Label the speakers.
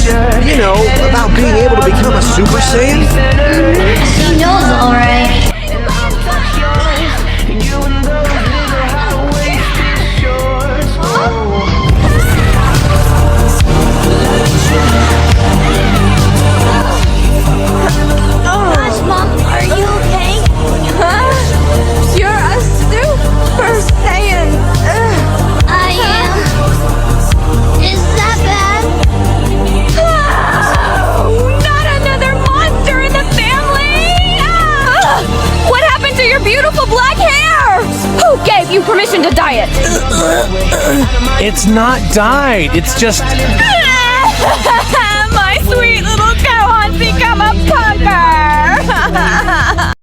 Speaker 1: You know, about being able to become a Super Saiyan?
Speaker 2: He knows, alright. Gosh, Mom, are you okay?
Speaker 3: Huh? You're a Super Saiyan.
Speaker 2: I am. Is that bad?
Speaker 3: Oh, not another monster in the family! What happened to your beautiful black hair? Who gave you permission to dye it?
Speaker 4: It's not dyed. It's just...
Speaker 3: My sweet little Gohan's become a punker!